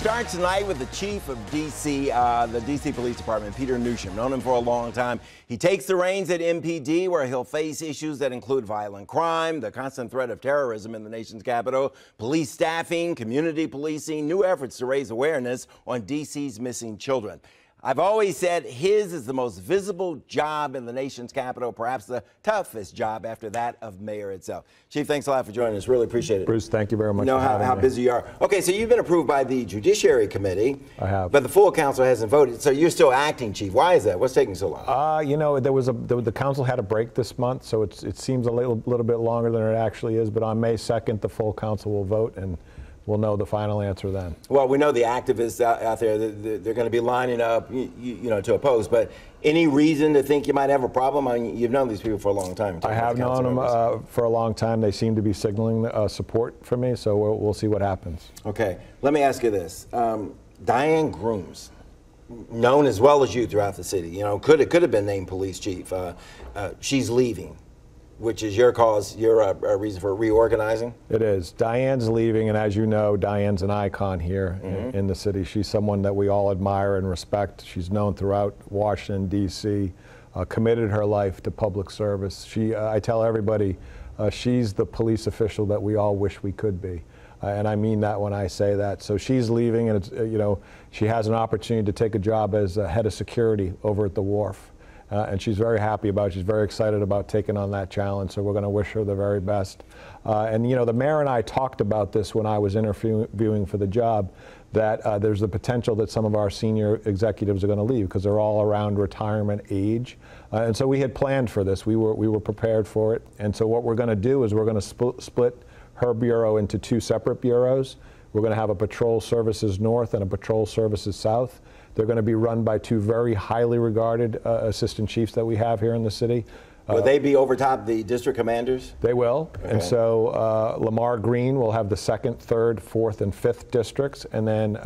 starts tonight with the chief of the D.C. Police Department, Peter Newsham. Known him for a long time. He takes the reins at MPD, where he'll face issues that include violent crime, the constant threat of terrorism in the nation's capital, police staffing, community policing, new efforts to raise awareness on D.C.'s missing children. I've always said his is the most visible job in the nation's capital, perhaps the toughest job after that of mayor itself. Chief, thanks a lot for joining us. Really appreciate it. Bruce, thank you very much. You know how busy you are. Okay, so you've been approved by the Judiciary Committee. I have. But the full council hasn't voted, so you're still acting, Chief. Why is that? What's taking so long? You know, the council had a break this month, so it seems a little bit longer than it actually is. But on May 2nd, the full council will vote, and we'll know the final answer then. Well, we know the activists out there, they're going to be lining up, you know, to oppose. But any reason to think you might have a problem? I mean, you've known these people for a long time. I have known them for a long time. They seem to be signaling support for me, so we'll see what happens. Okay. Let me ask you this. Diane Grooms, known as well as you throughout the city, you know, could have been named police chief. She's leaving, which is your cause, your reason for reorganizing? It is. Diane's leaving, and as you know, Diane's an icon here in the city. She's someone that we all admire and respect. She's known throughout Washington, D.C., committed her life to public service. I tell everybody, she's the police official that we all wish we could be. And I mean that when I say that. So she's leaving, and it's, you know, she has an opportunity to take a job as head of security over at the wharf. And she's very happy about it. She's very excited about taking on that challenge, so we're going to wish her the very best. And, you know, the mayor and I talked about this when I was interviewing for the job, that there's the potential that some of our senior executives are going to leave because they're all around retirement age. And so we had planned for this. We were prepared for it. And so what we're going to do is we're going to split her bureau into two separate bureaus. We're going to have a Patrol Services North and a Patrol Services South. They're going to be run by two very highly regarded assistant chiefs that we have here in the city. Will they be over top the district commanders? They will. Okay. And so Lamar Green will have the 2nd, 3rd, 4th, and 5th districts. And then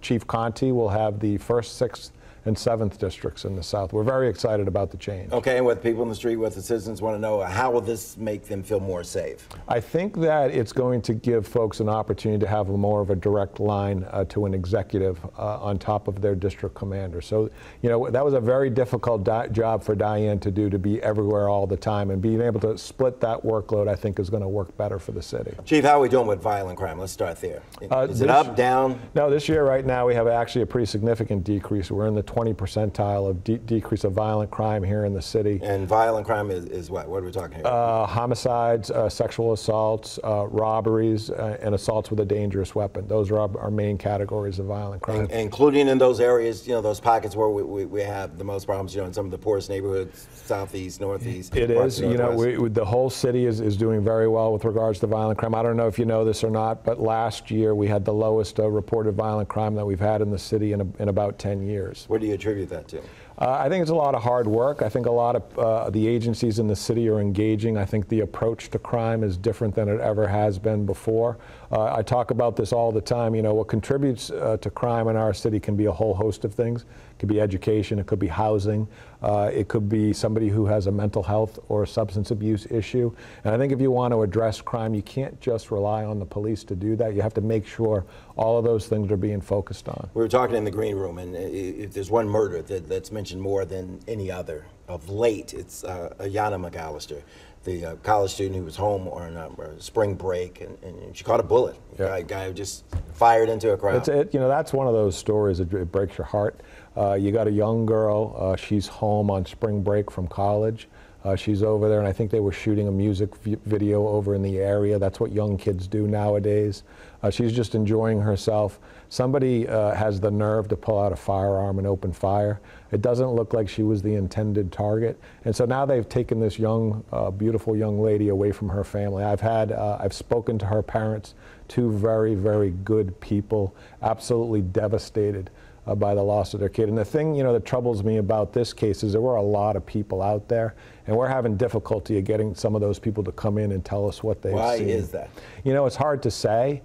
Chief Conti will have the 1st, 6th, and 7th districts in the South. We're very excited about the change. Okay, and what people in the street, what the citizens want to know, how will this make them feel more safe? I think that it's going to give folks an opportunity to have more of a direct line to an executive on top of their district commander. So, you know, that was a very difficult job for Diane to do, to be everywhere all the time, and being able to split that workload, I think, is going to work better for the city. Chief, how are we doing with violent crime? Let's start there. Is it up, down? No, this year right now we have actually a pretty significant decrease. We're in the 20 percentile of decrease of violent crime here in the city. And violent crime is what? What are we talking about? Homicides, sexual assaults, robberies, and assaults with a dangerous weapon. Those are our main categories of violent crime. Including in those areas, you know, those pockets where we have the most problems, you know, in some of the poorest neighborhoods, southeast, northeast. It is. You know, the whole city is doing very well with regards to violent crime. I don't know if you know this or not, but last year we had the lowest reported violent crime that we've had in the city in about 10 years. What do you attribute that to? I think it's a lot of hard work. I think a lot of the agencies in the city are engaging. I think the approach to crime is different than it ever has been before. I talk about this all the time. You know, what contributes to crime in our city can be a whole host of things. It could be education, it could be housing, it could be somebody who has a mental health or a substance abuse issue. And I think if you want to address crime, you can't just rely on the police to do that. You have to make sure all of those things are being focused on. We were talking in the green room, and if there's one murder that's mentioned more than any other of late, it's Ayanna McAllister, the college student who was home on spring break, and she caught a bullet. Yeah. A guy who just fired into a crowd. You know, that's one of those stories that it breaks your heart. You got a young girl, she's home on spring break from college. She's over there, and I think they were shooting a music video over in the area. That's what young kids do nowadays. She's just enjoying herself. Somebody has the nerve to pull out a firearm and open fire. It doesn't look like she was the intended target. And so now they've taken this young, beautiful young lady away from her family. I've spoken to her parents, two very, very good people, absolutely devastated by the loss of their kid. And the thing, you know, that troubles me about this case is there were a lot of people out there, and we're having difficulty of getting some of those people to come in and tell us what they've seen. Why is that? You know, it's hard to say.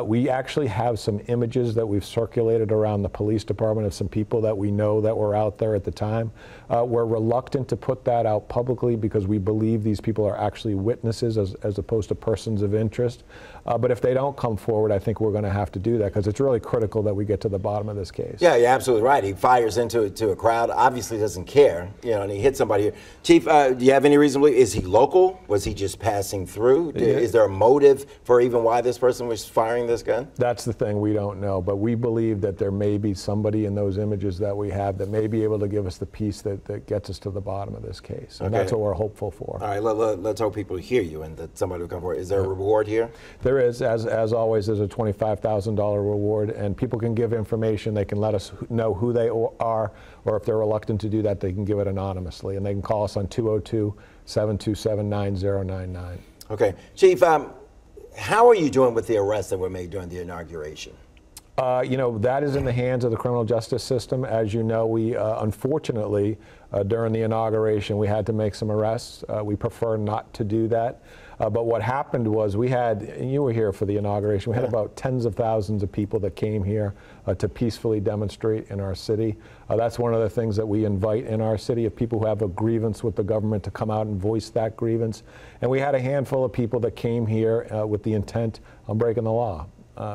We actually have some images that we've circulated around the police department of some people that we know that were out there at the time. We're reluctant to put that out publicly because we believe these people are actually witnesses as opposed to persons of interest. But if they don't come forward, I think we're going to have to do that because it's really critical that we get to the bottom of this case. Yeah, you're absolutely right. He fires into a crowd, obviously doesn't care, and he hits somebody. Chief, do you have any reason to believe, is he local? Was he just passing through? Is there a motive for even why this person was firing this gun? That's the thing, we don't know, but we believe that there may be somebody in those images that we have that may be able to give us the piece that gets us to the bottom of this case, and that's what we're hopeful for. All right, let's hope people hear you and that somebody will come forward. Is there a reward here? There is, as always, there's a $25,000 reward, and people can give information. They can let us know who they are, or if they're reluctant to do that, they can give it anonymously, and they can call us on 202-727-9099. Okay, Chief, how are you doing with the arrests that were made during the inauguration? That is in the hands of the criminal justice system. As you know, we unfortunately, during the inauguration, we had to make some arrests. We prefer not to do that. But what happened was we had, and you were here for the inauguration, we had about tens of thousands of people that came here to peacefully demonstrate in our city. That's one of the things that we invite in our city, of people who have a grievance with the government to come out and voice that grievance. And we had a handful of people that came here with the intent on breaking the law.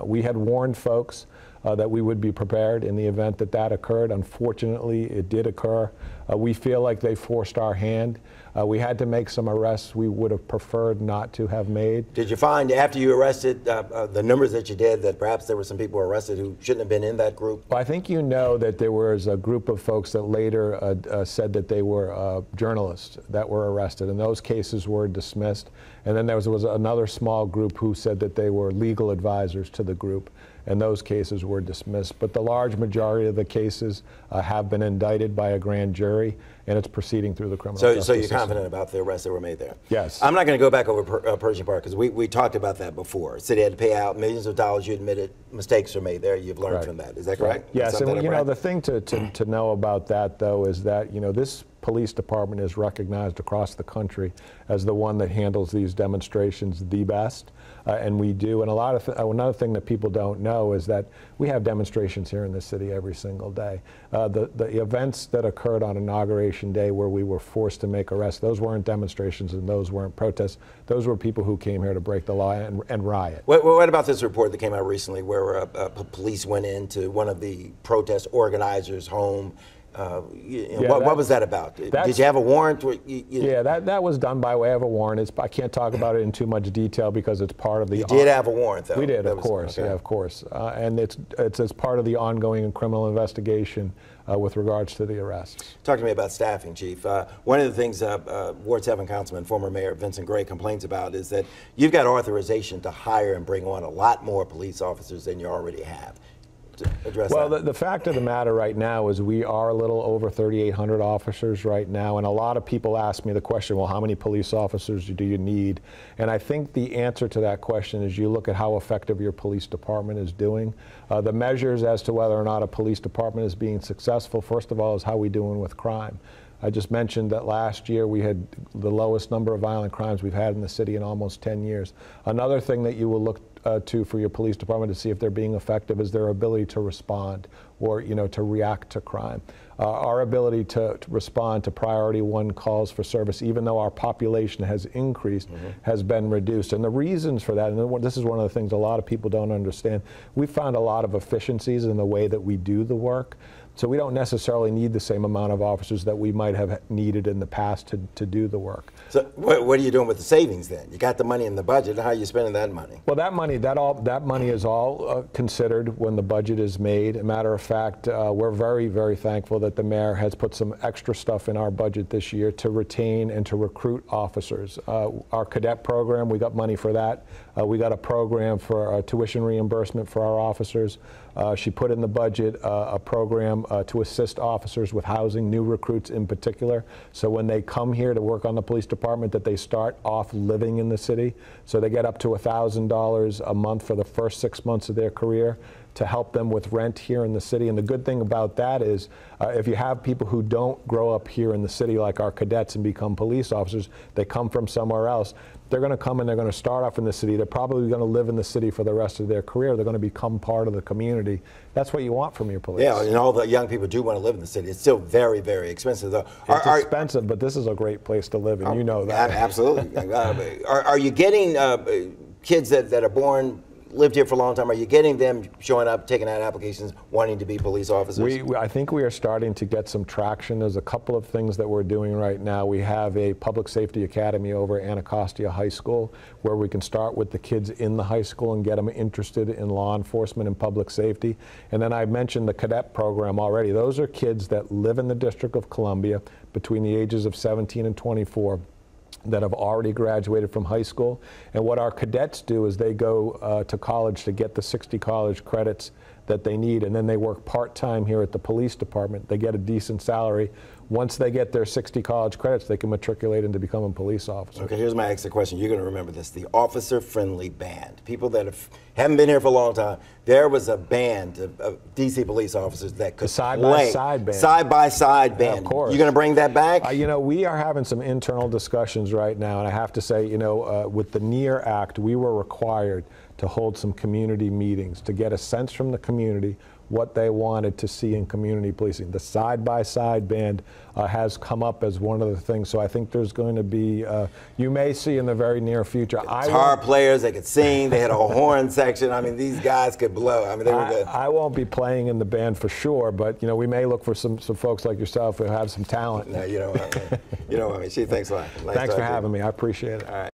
We had warned folks that we would be prepared in the event that that occurred. Unfortunately, it did occur. We feel like they forced our hand. We had to make some arrests we would have preferred not to have made. Did you find, after you arrested, the numbers that you did, that perhaps there were some people arrested who shouldn't have been in that group? Well, I think you know that there was a group of folks that later said that they were journalists that were arrested, and those cases were dismissed. And then there was another small group who said that they were legal advisors to the group, and those cases were dismissed. But the large majority of the cases have been indicted by a grand jury, and it's proceeding through the criminal justice system. So you're confident about the arrests that were made there? Yes. I'm not going to go back over Pershing Park because we talked about that before. City had to pay out millions of dollars. You admitted mistakes were made there. You've learned from that. Is that correct? Yes, and the thing to know about that, though, is that this police department is recognized across the country as the one that handles these demonstrations the best, and we do. And another thing that people don't know is that we have demonstrations here in the city every single day. The events that occurred on Inauguration Day where we were forced to make arrests, those weren't demonstrations and those weren't protests. Those were people who came here to break the law and riot. What about this report that came out recently where police went into one of the protest organizers' home? What was that about? Did you have a warrant? Yeah, that was done by way of a warrant. I can't talk about it in too much detail because it's part of the... You did have a warrant, though? We did, of course. Okay. Yeah, of course. And it's as part of the ongoing criminal investigation with regards to the arrests. Talk to me about staffing, Chief. One of the things Ward 7 Councilman, former Mayor Vincent Gray, complains about is that you've got authorization to hire and bring on a lot more police officers than you already have. Well, the fact of the matter right now is we are a little over 3,800 officers right now, and a lot of people ask me the question, well, how many police officers do you need? And I think the answer to that question is you look at how effective your police department is doing. The measures as to whether or not a police department is being successful, first of all, is how we doing with crime. I just mentioned that last year we had the lowest number of violent crimes we've had in the city in almost 10 years. Another thing that you will look to for your police department to see if they're being effective is their ability to respond or to react to crime. Our ability to respond to priority 1 calls for service, even though our population has increased, has been reduced. And the reasons for that, and this is one of the things a lot of people don't understand, we found a lot of efficiencies in the way that we do the work. So we don't necessarily need the same amount of officers that we might have needed in the past to do the work. So what are you doing with the savings then? You got the money in the budget. How are you spending that money? Well, that money is all considered when the budget is made. A matter of fact, we're very, very thankful that the mayor has put some extra stuff in our budget this year to retain and to recruit officers. Our cadet program, we got money for that. We got a program for tuition reimbursement for our officers. She put in the budget a program to assist officers with housing, new recruits in particular. So when they come here to work on the police department, that they start off living in the city. So they get up to $1,000 a month for the first 6 months of their career to help them with rent here in the city. And the good thing about that is if you have people who don't grow up here in the city like our cadets and become police officers, they come from somewhere else, they're going to come and they're going to start off in the city. They're probably going to live in the city for the rest of their career. They're going to become part of the community. That's what you want from your police. Yeah, and all the young people do want to live in the city. It's still very, very expensive, though. It's expensive, but this is a great place to live, and you know that. Absolutely. Are you getting kids that are born, lived here for a long time, are you getting them showing up, taking out applications, wanting to be police officers? I think we are starting to get some traction. There's a couple of things that we're doing right now. We have a public safety academy over at Anacostia High School where we can start with the kids in the high school and get them interested in law enforcement and public safety. And then I mentioned the cadet program already. Those are kids that live in the District of Columbia between the ages of 17 and 24. That have already graduated from high school. And what our cadets do is they go to college to get the 60 college credits that they need, and then they work part-time here at the police department. They get a decent salary. Once they get their 60 college credits, they can matriculate into becoming a police officer. Okay, here's my extra question. You're going to remember this. The officer-friendly band. People that haven't been here for a long time, there was a band of D.C. police officers that could side-by-side band. Side-by-side band. Yeah, of course. You going to bring that back? You know, we are having some internal discussions right now, and I have to say, you know, with the NEAR Act, we were required to hold some community meetings to get a sense from the community what they wanted to see in community policing. The side-by-side band has come up as one of the things, so I think there's going to be, you may see in the very near future. Guitar players, they could sing, they had a horn section. I mean, these guys could blow. I mean, they were good. I won't be playing in the band for sure, but, you know, we may look for some folks like yourself who have some talent. No, you know what I mean. You know what I mean. Thanks a lot. Thanks for having me. I appreciate it. All right.